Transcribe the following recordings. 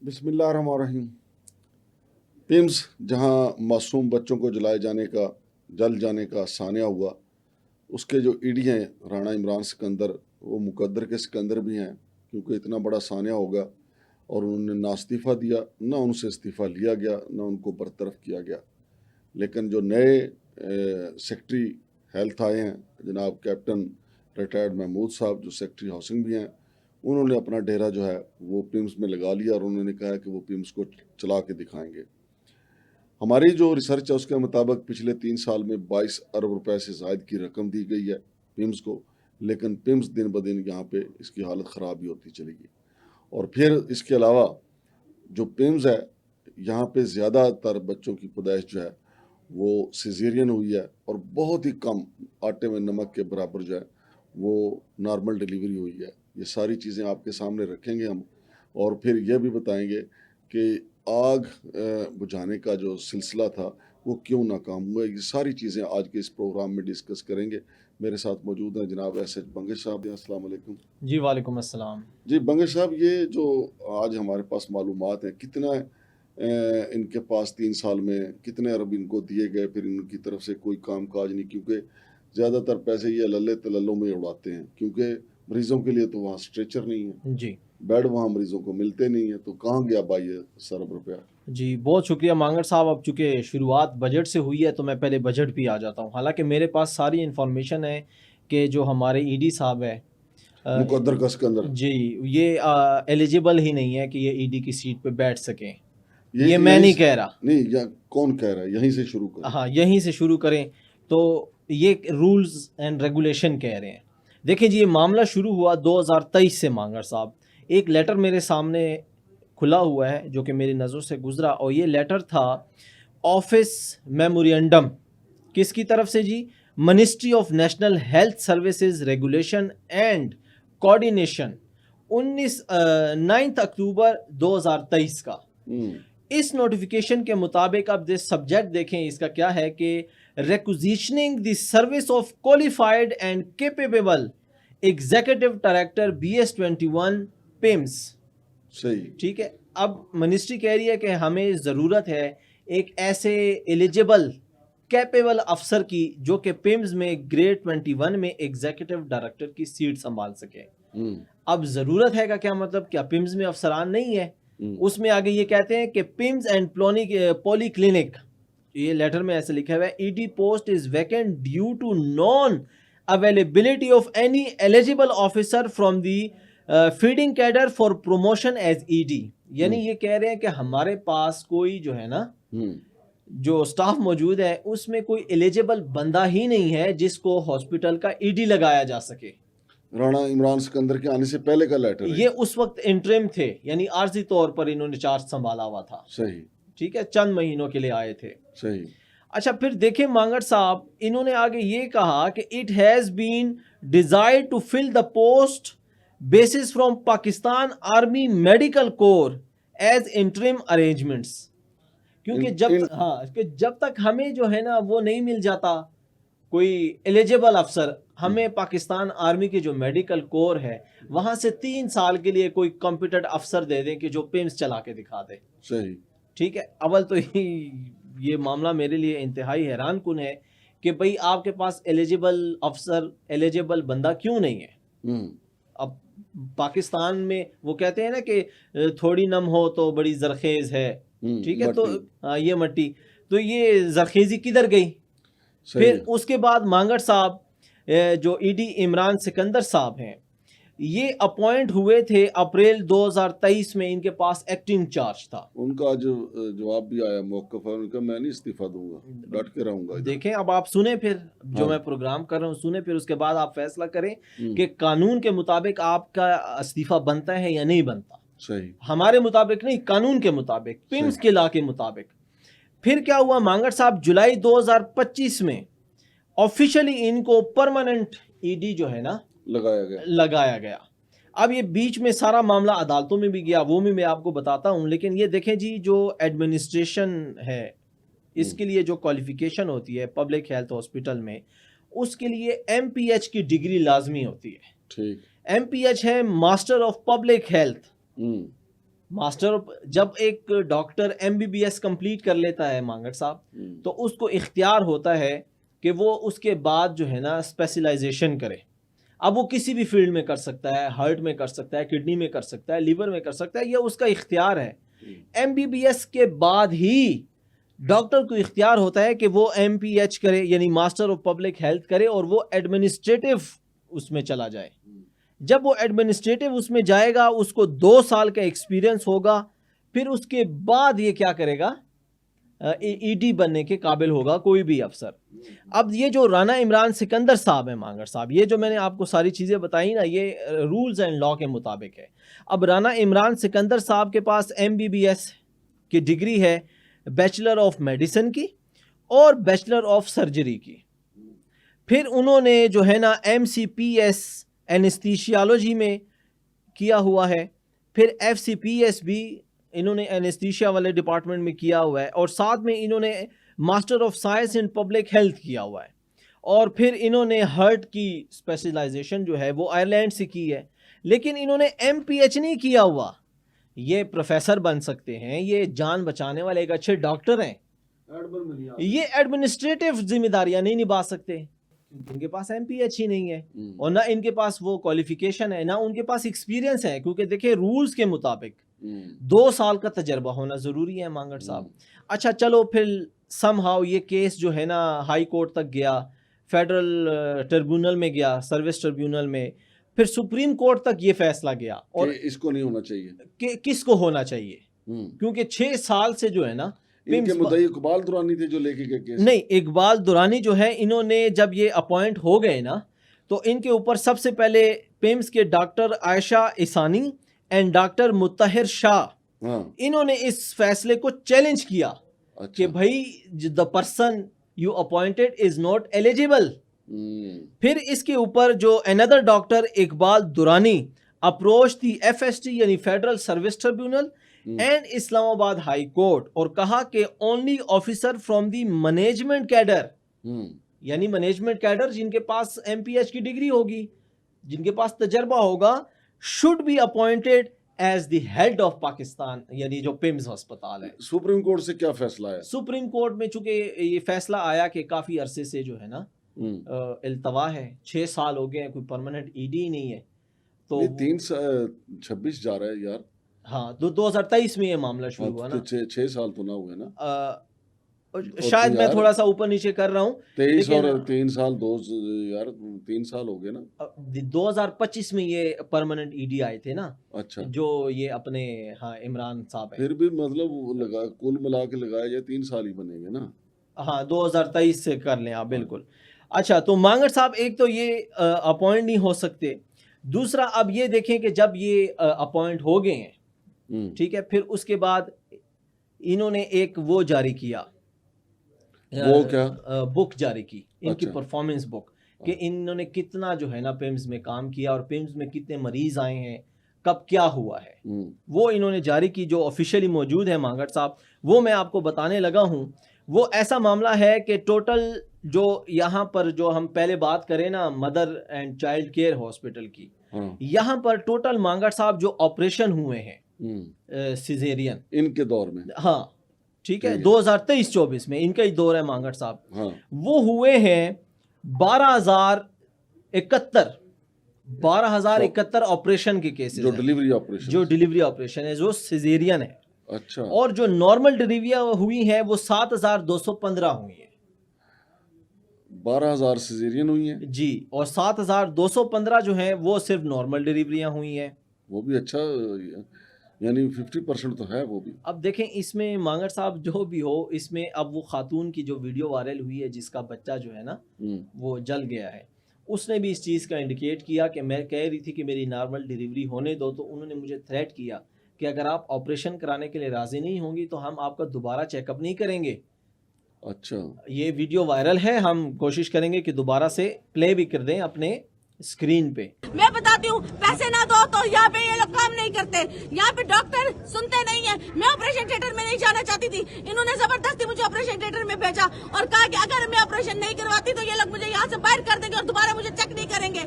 بسم اللہ الرحمن الرحیم۔ پیمز جہاں معصوم بچوں کو جل جانے کا سانحہ ہوا، اس کے جو ای ڈی ہیں رانا عمران سکندر، وہ مقدر کے سکندر بھی ہیں، کیونکہ اتنا بڑا سانحہ ہوگا اور انہوں نے نہ استعفیٰ دیا، نہ ان سے استعفیٰ لیا گیا، نہ ان کو برطرف کیا گیا۔ لیکن جو نئے سیکٹری ہیلتھ آئے ہیں جناب کیپٹن ریٹائرڈ محمود صاحب، جو سیکٹری ہاؤسنگ بھی ہیں، انہوں نے اپنا ڈیرا جو ہے وہ پیمز میں لگا لیا اور انہوں نے کہا کہ وہ پیمز کو چلا کے دکھائیں گے۔ ہماری جو ریسرچ ہے اس کے مطابق پچھلے 3 سال میں 22 ارب روپے سے زائد کی رقم دی گئی ہے پیمز کو، لیکن پیمز دن بدن یہاں پہ اس کی حالت خراب ہی ہوتی چلی گئی۔ اور پھر اس کے علاوہ جو پیمز ہے یہاں پہ زیادہ تر بچوں کی پیدائش جو ہے وہ سیزیرین ہوئی ہے، اور بہت ہی کم آٹے میں نمک کے برابر جو ہے وہ نارمل ڈیلیوری ہوئی ہے۔ یہ ساری چیزیں آپ کے سامنے رکھیں گے ہم، اور پھر یہ بھی بتائیں گے کہ آگ بجھانے کا جو سلسلہ تھا وہ کیوں ناکام ہوا۔ یہ ساری چیزیں آج کے اس پروگرام میں ڈسکس کریں گے۔ میرے ساتھ موجود ہیں جناب ایس ایچ بنگش صاحب۔ السلام علیکم۔ جی وعلیکم السلام۔ جی بنگش صاحب، یہ جو آج ہمارے پاس معلومات ہیں، کتنا ان کے پاس 3 سال میں کتنے ارب ان کو دیے گئے، پھر ان کی طرف سے کوئی کام کاج نہیں، کیونکہ زیادہ تر پیسے یہ للے تللوں میں اڑاتے ہیں، کیونکہ مریضوں کے لیے تو وہاں اسٹریچر نہیں ہے، جی بیڈ وہاں مریضوں کو ملتے نہیں ہیں، تو کہاں گیا بھائی یہ ارب روپیہ؟ جی بہت شکریہ مانگر صاحب۔ اب چونکہ شروعات بجٹ سے ہوئی ہے تو میں پہلے بجٹ پہ آ جاتا ہوں۔ حالانکہ میرے پاس ساری انفارمیشن ہے کہ جو ہمارے ای ڈی صاحب ہے مقدر کا سکندر، جی، یہ ایلیجیبل ہی نہیں ہے کہ یہ ای ڈی کی سیٹ پہ بیٹھ سکیں۔ یہ میں نہیں کہہ رہا، نہیں، کون کہہ رہا ہے؟ یہیں سے شروع کریں۔ ہاں یہیں سے شروع کریں۔ تو یہ رولز اینڈ ریگولیشن کہہ رہے ہیں۔ دیکھیں جی، یہ معاملہ شروع ہوا 2023 سے مانگر صاحب۔ ایک لیٹر میرے سامنے کھلا ہوا ہے جو کہ میری نظروں سے گزرا، اور یہ لیٹر تھا آفس میمورینڈم کس کی طرف سے جی؟ Ministry of national health services regulation and coordination, 9 اکتوبر 2023 کا۔ اس نوٹیفیکیشن کے مطابق اب سبجیکٹ دیکھیں اس کا کیا ہے کہ requisitioning the service of qualified and capable executive director BS21 PIMS. صحیح، ٹھیک ہے۔ اب منسٹری کہہ رہی ہے کہ ہمیں ضرورت ہے ایک ایسے ایلیجیبل کیپیبل افسر کی جو کہ پیمز میں گریڈ 21 میں ایگزیکٹو ڈائریکٹر کی سیٹ سنبھال سکے۔ اب ضرورت ہے کا کیا مطلب؟ کیا پیمز میں افسران نہیں ہے؟ اس میں آگے یہ کہتے ہیں کہ پیمز اینڈ پولی کلینک، یہ لیٹر میں ایسے لکھا ہوا ہے، E D post is vacant due to non availability of any eligible officer from the feeding cadre for promotion as E D. یعنی یہ کہہ رہے ہیں کہ ہمارے پاس کوئی جو ہے نا جو سٹاف موجود ہے اس میں کوئی ایلیجیبل بندہ ہی نہیں ہے جس کو ہاسپٹل کا ای ڈی لگایا جا سکے۔ رانا عمران سکندر کے آنے سے پہلے کا لیٹر ہے یہ اس وقت انٹرم تھے، یعنی عارضی طور پر انہوں نے چارج سنبھالا ہوا تھا۔ صحیح، ٹھیک ہے، چند مہینوں کے لیے آئے تھے۔ صحیح۔ اچھا پھر دیکھیں مانگڑ صاحب، انہوں نے آگے یہ کہا کہ it has been desired to fill the post basis from Pakistan army medical corps as interim arrangements, کیونکہ جب تک ہمیں جو ہے نا وہ نہیں مل جاتا کوئی ایلیجیبل افسر، ہمیں پاکستان آرمی کے جو میڈیکل کور ہے وہاں سے 3 سال کے لیے کوئی کمپیٹنٹ افسر دے دیں کہ جو پیمز چلا کے دکھا دے۔ صحیح، ٹھیک ہے۔ اول تو یہ معاملہ میرے لیے انتہائی حیران کن ہے کہ بھئی آپ کے پاس ایلیجیبل افسر، ایلیجیبل بندہ کیوں نہیں ہے؟ اب پاکستان میں وہ کہتے ہیں نا کہ تھوڑی نم ہو تو بڑی زرخیز ہے، ٹھیک ہے، تو یہ مٹی، تو یہ زرخیزی کدھر گئی؟ پھر اس کے بعد مانگڑ صاحب جو ای ڈی عمران سکندر صاحب ہیں، یہ اپوائنٹ ہوئے تھے اپریل 2023 میں، ان کے پاس ایکٹنگ چارج تھا۔ ان کا جو جواب بھی آیا موقف ہے ان کا، میں نہیں استعفیٰ دوں گا، ڈٹ کے رہوں گا۔ دیکھیں اب آپ سنیں، پھر جو میں پروگرام کر رہا ہوں سنیں، پھر اس کے بعد آپ فیصلہ کریں کہ قانون کے مطابق آپ کا استعفیٰ بنتا ہے یا نہیں بنتا۔ صحیح، ہمارے مطابق نہیں، قانون کے مطابق، پیمز کے لا کے مطابق۔ پھر کیا ہوا مانگڑ صاحب، جولائی 2025 میں آفیشلی ان کو پرماننٹ ای ڈی جو ہے نا لگایا گیا۔ اب یہ بیچ میں سارا معاملہ عدالتوں میں بھی گیا، وہ بھی میں آپ کو بتاتا ہوں، لیکن یہ دیکھیں جی جو ایڈمنسٹریشن ہے اس کے لیے جو کوالیفیکیشن ہوتی ہے پبلک ہیلتھ ہاسپٹل میں، اس کے لیے MPH کی ڈگری لازمی ہوتی ہے۔ ٹھیک، MPH ہے master of public health, master جب ایک ڈاکٹر MBBS کمپلیٹ کر لیتا ہے مانگڑ صاحب تو اس کو اختیار ہوتا ہے کہ وہ اس کے بعد جو ہے نا اسپیشلائزیشن کرے. اب وہ کسی بھی فیلڈ میں کر سکتا ہے, ہارٹ میں کر سکتا ہے, کڈنی میں کر سکتا ہے, لیور میں کر سکتا ہے, یہ اس کا اختیار ہے. MBBS کے بعد ہی ڈاکٹر کو اختیار ہوتا ہے کہ وہ MPH کرے, یعنی ماسٹر آف پبلک ہیلتھ کرے, اور وہ ایڈمنسٹریٹو اس میں چلا جائے. جب وہ ایڈمنسٹریٹو اس میں جائے گا, اس کو 2 سال کا ایکسپیرینس ہوگا, پھر اس کے بعد یہ کیا کرے گا, ED بننے کے قابل ہوگا کوئی بھی افسر. اب یہ جو رانا عمران سکندر صاحب ہیں مانگڑ صاحب, یہ جو میں نے آپ کو ساری چیزیں بتائی نا, یہ رولز اینڈ لا کے مطابق ہے. اب رانا عمران سکندر صاحب کے پاس MBBS کی ڈگری ہے, بیچلر آف میڈیسن کی اور بیچلر آف سرجری کی. پھر انہوں نے جو ہے نا MCPS اینستھیشیالوجی میں کیا ہوا ہے, پھر FCPS بھی انہوں نے اینستھیشیا والے ڈپارٹمنٹ میں کیا ہوا ہے, اور ساتھ میں انہوں نے master of science in public health کیا ہوا ہے, اور پھر انہوں نے ہارٹ کی اسپیشلائزیشن جو ہے وہ آئرلینڈ سے کی ہے. لیکن انہوں نے MPH نہیں کیا ہوا. یہ پروفیسر بن سکتے ہیں, یہ جان بچانے والے ایک اچھے ڈاکٹر ہیں, یہ ایڈمنسٹریٹو ذمہ داریاں نہیں نبھا سکتے. ان کے پاس MPH ہی نہیں ہے, اور نہ ان کے پاس وہ کوالیفیکیشن ہے, نہ ان کے پاس ایکسپیرینس ہے, کیونکہ دیکھیں رولز کے مطابق 2 سال کا تجربہ ہونا ضروری ہے مانگڑ صاحب. اچھا چلو, پھر سم ہاؤ یہ کیس جو ہے نا ہائی کورٹ تک گیا, فیڈرل ٹریبیونل میں گیا, سروس ٹریبیونل میں, پھر سپریم کورٹ تک یہ فیصلہ گیا, اور اس کو نہیں ہونا چاہیے کہ کس کو ہونا چاہیے, کیونکہ 6 سال سے جو ہے نا ان کے مدعی اقبال درانی تھے جو لے کے گئے کیس. نہیں, اقبال درانی جو ہے, انہوں نے جب یہ اپوائنٹ ہو گئے نا, تو ان کے اوپر سب سے پہلے پیمز کے ڈاکٹر عائشہ عیسانی اینڈ ڈاکٹر مطہر شاہ, انہوں نے اس فیصلے کو چیلنج کیا کہ بھائی the person you appointed is not eligible. پھر اس کے اوپر جو another doctor Iqbal Durrani approach دی FST یعنی فیڈرل سروس ٹریبیونل اینڈ اسلام آباد ہائی کورٹ, اور کہا کہ only officer from the management cadre, یعنی مینجمنٹ کیڈر جن کے پاس MPH کی ڈگری ہوگی, جن کے پاس تجربہ ہوگا, should be appointed as the head of Pakistan, یعنی جو پیمز ہسپتال ہے. سپریم کورٹ سے کیا فیصلہ آیا؟ سپریم کورٹ میں چونکہ یہ فیصلہ آیا کہ کافی عرصے سے جو ہے نا التوا ہے, 6 سال ہو گئے ہیں, کوئی پرماننٹ ED ہی نہیں ہے, تو 26 جا رہا ہے یار. ہاں, 2023 میں یہ معاملہ شروع ہوا نا, 6 سال تو نہ ہوئے نا, شاید میں تھوڑا سا اوپر نیچے کر رہا ہوں. 23 اور 3 سال 2 یار 3 سال ہو گئے نا. 2025 میں یہ پرماننٹ ED آئے تھے نا. اچھا, جو یہ اپنے ہاں عمران صاحب ہیں, پھر بھی مطلب کل ملا کے لگایا جائے 3 سال ہی بنے گے نا. ہاں 2023 سے کر لیں آپ, بالکل. اچھا, تو مانگڑ صاحب ایک تو یہ اپوائنٹ نہیں ہو سکتے, دوسرا اب یہ دیکھیں کہ جب یہ اپوائنٹ ہو گئے ہیں, ٹھیک ہے, پھر اس کے بعد انہوں نے ایک وہ جاری کیا, وہ کیا بک جاری کی, ان کی پرفارمنس بک, کہ انہوں نے کتنا جو ہے نا پیمز میں کام کیا, اور پیمز میں کتنے مریض آئے ہیں, کب کیا ہوا ہے, وہ انہوں نے جاری کی, جو آفیشیلی موجود ہے مانگڑ صاحب, وہ میں آپ کو بتانے لگا ہوں. وہ ایسا معاملہ ہے کہ ٹوٹل جو یہاں پر جو ہم پہلے بات کریں نا mother and child care hospital کی, یہاں پر ٹوٹل مانگڑ صاحب جو آپریشن ہوئے ہیں سیزیرین ان کے دور میں, ہاں ٹھیک ہے, 2023-24 میں ان کا ہی دور ہے مانگڑ صاحب, وہ ہوئے ہیں 12,071 آپریشن کے کیسز, جو ڈیلیوری آپریشن ہے, جو سیزیرین ہے. اچھا, اور جو نارمل ڈیلیوریاں ہوئی ہیں وہ 7,215 ہوئی ہیں. 12,000 سیزیرین ہوئی ہیں جی, اور 7,215 جو ہیں وہ صرف نارمل ڈیلیوریاں ہوئی ہیں. وہ بھی اچھا, یعنی 50% تو ہے وہ بھی. اب دیکھیں اس میں مانگڑ صاحب جو بھی ہو, اس میں اب وہ خاتون کی جو ویڈیو وائرل ہوئی ہے جس کا بچہ جو ہے نا وہ جل گیا ہے, اس نے بھی اس چیز کا انڈیکیٹ کیا کہ میں کہہ رہی تھی کہ میری نارمل ڈیلیوری ہونے دو, تو انہوں نے مجھے تھریٹ کیا کہ اگر آپ آپریشن کرانے کے لیے راضی نہیں ہوں گی تو ہم آپ کا دوبارہ چیک اپ نہیں کریں گے. اچھا, یہ ویڈیو وائرل ہے, ہم کوشش کریں گے کہ دوبارہ سے پلے بھی کر دیں اپنے اسکرین پہ. میں بتاتی ہوں, پیسے نہ دو تو یہاں پہ یہ لوگ کام نہیں کرتے, یہاں پہ ڈاکٹر سنتے نہیں ہیں. میں آپریشن تھیٹر میں نہیں جانا چاہتی تھی, انہوں نے زبردستی مجھے آپریشن تھیٹر میں بھیجا اور کہا کہ اگر میں آپریشن نہیں کرواتی تو یہ لوگ مجھے یہاں سے باہر کر دیں گے اور دوبارہ مجھے چیک نہیں کریں گے.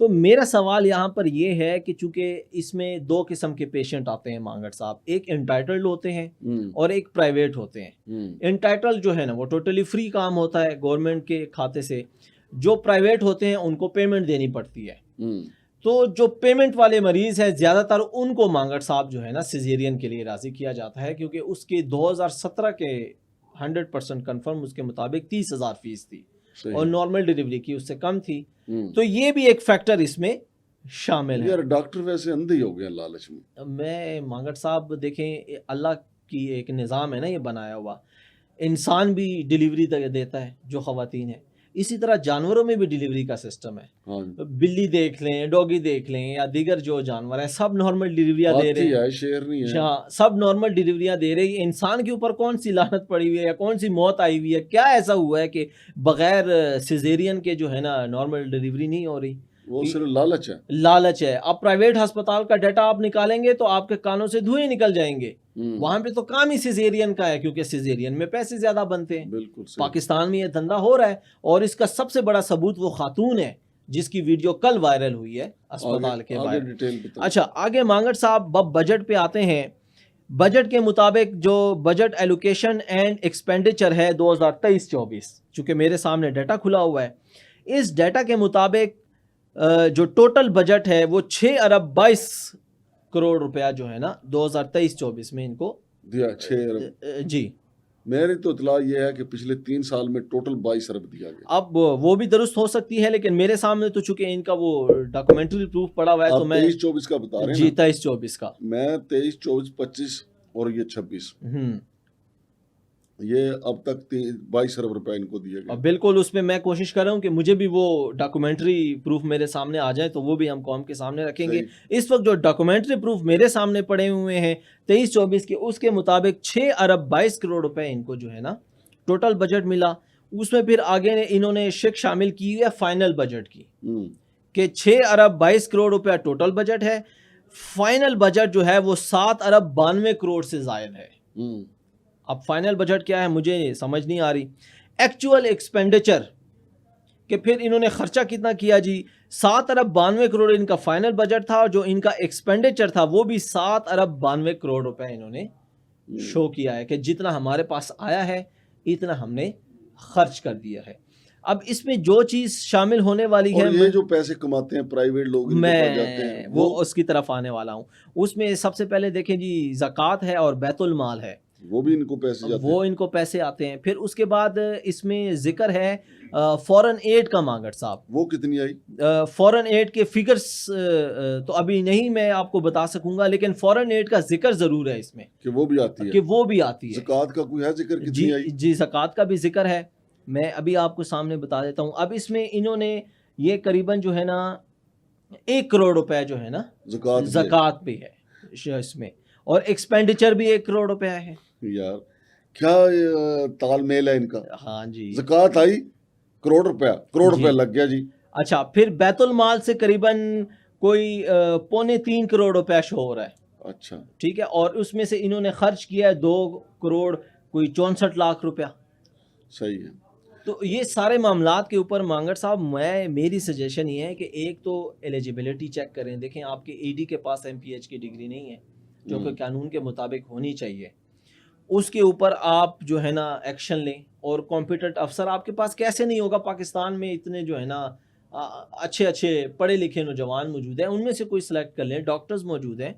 تو میرا سوال یہاں پر یہ ہے کہ چونکہ اس میں دو قسم کے پیشنٹ آتے ہیں مانگڑ صاحب، ایک انٹائٹلڈ ہوتے ہیں اور ایک پرائیویٹ ہوتے ہیں۔ انٹائٹل جو ہے نا وہ ٹوٹلی فری کام ہوتا ہے گورنمنٹ کے کھاتے سے، جو پرائیویٹ ہوتے ہیں ان کو پیمنٹ دینی پڑتی ہے۔ تو جو پیمنٹ والے مریض ہیں زیادہ تر ان کو مانگڑ صاحب جو ہے نا سیزیرین کے لیے راضی کیا جاتا ہے، کیونکہ اس کے 2017 کے 100% کنفرم اس کے مطابق 30,000 فیس تھی اور نارمل ڈیلیوری کی اس سے کم تھی۔ تو یہ بھی ایک فیکٹر اس میں شامل ہے۔ یار ڈاکٹر ویسے اندھے ہی ہو گئے لالچ میں مانگڑ صاحب دیکھیں، اللہ کی ایک نظام ہے نا یہ بنایا ہوا، انسان بھی ڈیلیوری دیتا ہے جو خواتین ہیں، اسی طرح جانوروں میں بھی ڈیلیوری کا سسٹم ہے۔ بلی دیکھ لیں، ڈوگی دیکھ لیں یا دیگر جو جانور ہیں سب نارمل ڈیلیوریاں دے رہے ہیں، شیر نہیں ہے، سب نارمل ڈیلیوریاں دے رہے ہیں۔ انسان کے اوپر کون سی لعنت پڑی ہوئی ہے یا کون سی موت آئی ہوئی ہے؟ کیا ایسا ہوا ہے کہ بغیر سیزیرین کے جو ہے نا نارمل ڈیلیوری نہیں ہو رہی؟ وہ صرف لالچ ہے، لالچ ہے۔ اب پرائیویٹ ہسپتال کا ڈیٹا آپ نکالیں گے تو آپ کے کانوں سے دھوئیں نکل جائیں گے، وہاں پہ تو کام ہی سیزیرین کا ہے کیونکہ سیزیرین میں پیسے زیادہ بنتے ہیں۔ بالکل پاکستان میں یہ دھندا ہو رہا ہے، اور اس کا سب سے بڑا ثبوت وہ خاتون ہے جس کی ویڈیو کل وائرل ہوئی ہے اسپتال کے باہر۔ اچھا آگے مانگڑ صاحب بجٹ پہ آتے ہیں۔ بجٹ کے مطابق جو بجٹ ایلوکیشن اینڈ ایکسپینڈیچر ہے 2023-24، چونکہ میرے سامنے ڈیٹا کھلا ہوا ہے، اس ڈیٹا کے مطابق جو ٹوٹل بجٹ ہے وہ 6 ارب 22 کروڑ روپیہ جو ہے نا 2023-24 میں ان کو دیا۔ 6 ارب جی، میری تو اطلاع یہ ہے کہ پچھلے 3 سال میں ٹوٹل 22 ارب دیا گیا۔ اب وہ بھی درست ہو سکتی ہے، لیکن میرے سامنے تو چونکہ ان کا وہ ڈاکومنٹری پروف پڑا ہوا ہے تو میں 23-24 کا بتا رہے ہیں جی 23-24 کا میں 23, 24, 25 اور یہ 26 یہ اب تک 22 ارب روپے ان کو دیے گئے۔ بالکل، اس میں میں کوشش کر رہا ہوں کہ مجھے بھی وہ ڈاکومنٹری پروف میرے سامنے آ جائیں تو وہ بھی ہم قوم کے سامنے رکھیں گے۔ اس وقت جو ڈاکومنٹری پروف میرے سامنے پڑے ہوئے ہیں 23-24 کے، اس کے مطابق 6 ارب 22 کروڑ روپے ان کو جو ہے نا ٹوٹل بجٹ ملا۔ اس میں پھر آگے انہوں نے شک شامل کی ہے فائنل بجٹ کی کہ 6 ارب 22 کروڑ روپیہ ٹوٹل بجٹ ہے، فائنل بجٹ جو ہے وہ 7 ارب 92 کروڑ سے زائد ہے۔ اب فائنل بجٹ کیا ہے مجھے سمجھ نہیں آ رہی۔ ایکچوئل ایکسپینڈیچر کہ پھر انہوں نے خرچہ کتنا کیا جی، 7 ارب 92 کروڑ ان کا فائنل بجٹ تھا، اور جو ان کا ایکسپینڈیچر تھا وہ بھی 7 ارب 92 کروڑ روپے انہوں نے شو کیا ہے کہ جتنا ہمارے پاس آیا ہے اتنا ہم نے خرچ کر دیا ہے۔ اب اس میں جو چیز شامل ہونے والی ہے، یہ جو پیسے کماتے ہیں پرائیویٹ لوگ میں وہ اس کی طرف آنے والا ہوں۔ اس میں سب سے پہلے دیکھیں جی زکوٰۃ ہے اور بیت المال ہے، وہ بھی ان کو پیسے جاتے ہیں، وہ ان کو پیسے آتے ہیں۔ پھر اس کے بعد اس میں ذکر ہے فورن ایڈ کا مانگڑ صاحب۔ وہ کتنی آئی؟ فورن ایڈ کے فگرز تو ابھی نہیں میں آپ کو بتا سکوں گا، لیکن فورن ایڈ کا ذکر ضرور ہے اس میں کہ وہ بھی آتی ہے، کہ وہ بھی آتی ہے۔ زکوٰۃ کا کوئی ہے ذکر کتنی آئی؟ جی زکوٰۃ کا بھی ذکر ہے، میں ابھی آپ کو سامنے بتا دیتا ہوں۔ اب اس میں انہوں نے یہ قریباً جو ہے نا 1 کروڑ روپے جو ہے نا زکوٰۃ پہ ہے اس میں، اور ایکسپینڈیچر بھی 1 کروڑ روپے ہے۔ یار کیا تال میل ہے ان کا؟ ہاں جی، زکوٰۃ آئی کروڑ روپے لگ گیا جی۔ اچھا پھر بیت المال سے قریباً کوئی 2.25 کروڑ روپے شو ہو رہا ہے۔ اچھا ٹھیک ہے، اور اس میں سے انہوں نے خرچ کیا ہے 2 کروڑ کوئی 64 لاکھ روپیہ۔ صحیح ہے۔ تو یہ سارے معاملات کے اوپر مانگڑ صاحب میری سجیشن یہ ہے کہ ایک تو ایلیجیبلٹی چیک کریں، دیکھیں آپ کے ای ڈی کے پاس MPH کی ڈگری نہیں ہے جو کہ قانون کے مطابق ہونی چاہیے، اس کے اوپر آپ جو ہے نا ایکشن لیں۔ اور کمپیٹنٹ افسر آپ کے پاس کیسے نہیں ہوگا؟ پاکستان میں اتنے جو ہے نا اچھے پڑھے لکھے نوجوان موجود ہیں، ان میں سے کوئی سلیکٹ کر لیں، ڈاکٹرز موجود ہیں۔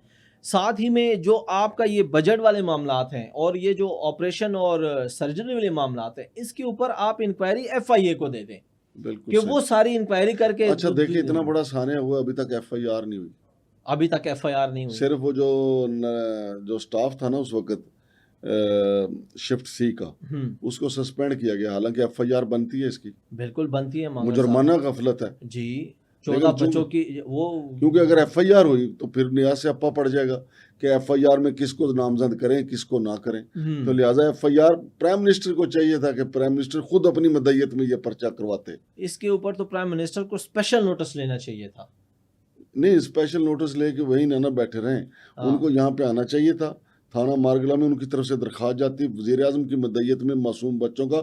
ساتھ ہی میں جو آپ کا یہ بجٹ والے معاملات ہیں اور یہ جو آپریشن اور سرجری والے معاملات ہیں، اس کے اوپر آپ انکوائری FIA کو دے دیں بالکل کہ وہ ساری انکوائری کر کے۔ اچھا دیکھیں اتنا بڑا سانحہ ہوا ابھی تک FIR نہیں ہوئی، ابھی تک FIR نہیں ہوئی۔ صرف وہ جو سٹاف تھا نا اس وقت شفٹ C کا، اس کو سسپینڈ کیا گیا، حالانکہ FIR بنتی ہے اس کی، بالکل بنتی ہے، مجرمانہ غفلت ہے جی 14 بچوں کی وہ، کیونکہ اگر FIR ہوئی تو پھر نیاز سے اپا پڑ جائے گا کہ FIR میں کس کو نامزد کریں کس کو نہ کریں، تو لہٰذا FIR پرائم منسٹر کو چاہیے تھا کہ پرائم منسٹر خود اپنی مدعیت میں یہ پرچہ کرواتے۔ اس کے اوپر تو پرائم منسٹر کو اسپیشل نوٹس لینا چاہیے تھا۔ نہیں، اسپیشل نوٹس لے کے وہی نہ بیٹھے رہیں، ان کو یہاں پہ آنا چاہیے تھا، تھانہ مارگلہ میں ان کی طرف سے درخواست جاتی، وزیر اعظم کی مدعیت میں معصوم بچوں کا